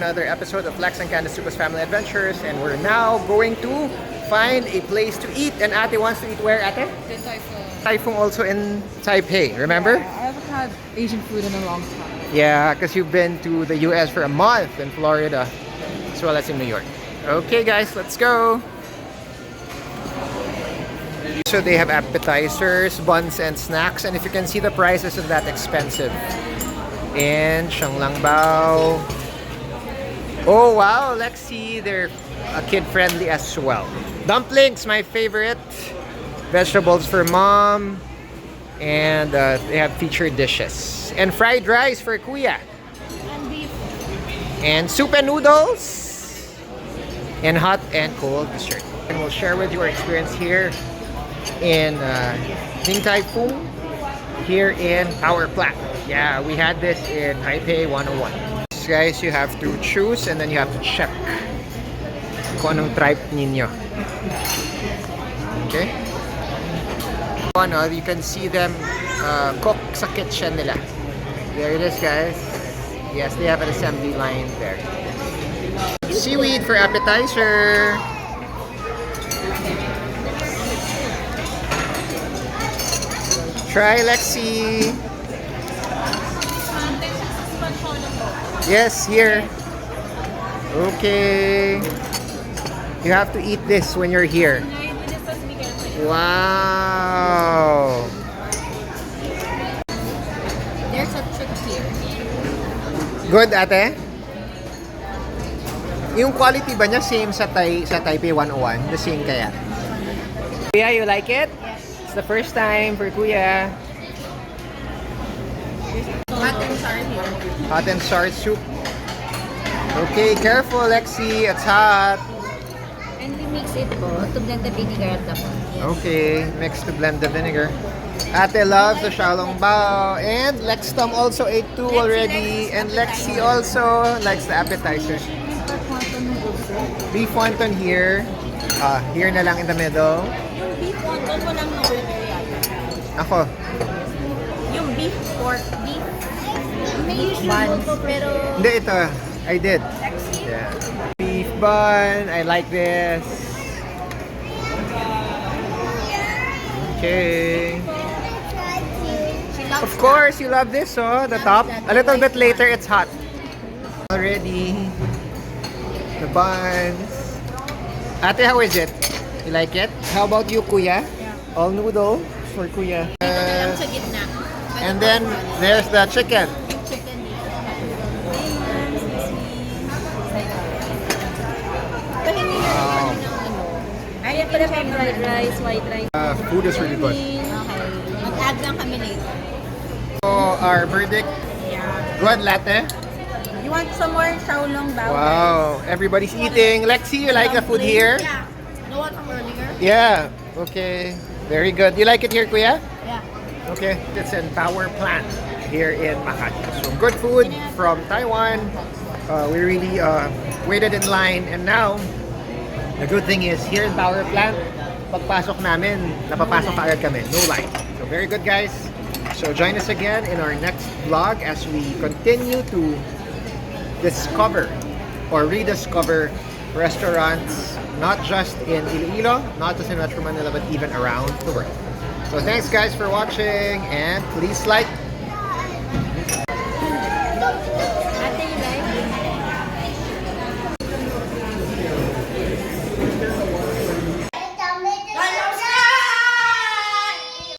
another episode of Lex and Candace Supas Family Adventures, and we're now going to find a place to eat. And Ate wants to eat where, Ate? The Typhoon. Typhoon also in Taipei, remember? Yeah, I haven't had Asian food in a long time. Yeah, because you've been to the US for a month in Florida, as well as in New York. Okay guys, let's go! So they have appetizers, buns, and snacks, and if you can see, the price isn't that expensive. And Shanlangbao. Oh wow, let's see, they're kid-friendly as well. Dumplings, my favorite. Vegetables for mom. And they have featured dishes. And fried rice for Kuya. And beef. And soup and noodles. And hot and cold dessert. And we'll share with you our experience here in Din Tai Fung, here in Power Plant. Yeah, we had this in Taipei 101. Guys, you have to choose and then you have to check kung anong tribe ninyo. Okay? You can see them cook sa kitchen nila. There it is, guys. Yes, they have an assembly line there. Seaweed for appetizer. Try, Lexi. Yes, here. Okay. You have to eat this when you're here. Wow. There's a trick here. Good, Ate? Yung quality ba niya same sa Taipei 101? The same kaya? Kuya, you like it? It's the first time for Kuya. Hot and sour here. Hot and sour soup. Okay, careful, Lexi. It's hot. And we mix it po to blend the vinegar at the pot. Okay, mix to blend the vinegar. Ate loves the xiaolongbao. And Lextom also ate two already. And Lexi also likes the appetizers. Beef wonton here. Here na lang in the middle. Yung beef wonton walang ordinary yata. Ako. Yung beef pork, beef. May usual po pero... Hindi, ito. I did. Yeah. Beef bun. I like this. Okay. Of course, you love this, oh, the top. A little bit later, it's hot. Already. The buns. Ate, how is it? You like it? How about you, Kuya? Yeah. All noodle for Kuya. Ito na lang sa gitna. And then, there's the chicken. Chicken dito. Pahingi na rin kami ng ano. Ayaw pala kami fried rice, white rice. Food is really good. Okay. Mag-add lang kami later. So, our verdict, Yeah. good latte. You want some more xiaolongbao? Wow, everybody's eating. Lexi, you like the food here? Yeah. The one from earlier? Yeah. Okay. Very good. You like it here, Kuya? Yeah. Okay. It's in Power Plant here in Makati. So good food from Taiwan. We really waited in line, and now the good thing is here in Power Plant, pagpasok namin, napapasok agad kami. No line. So very good, guys. So join us again in our next vlog as we continue to discover or rediscover restaurants not just in Iloilo, not just in Metro Manila, but even around the world. So thanks guys for watching, and please like,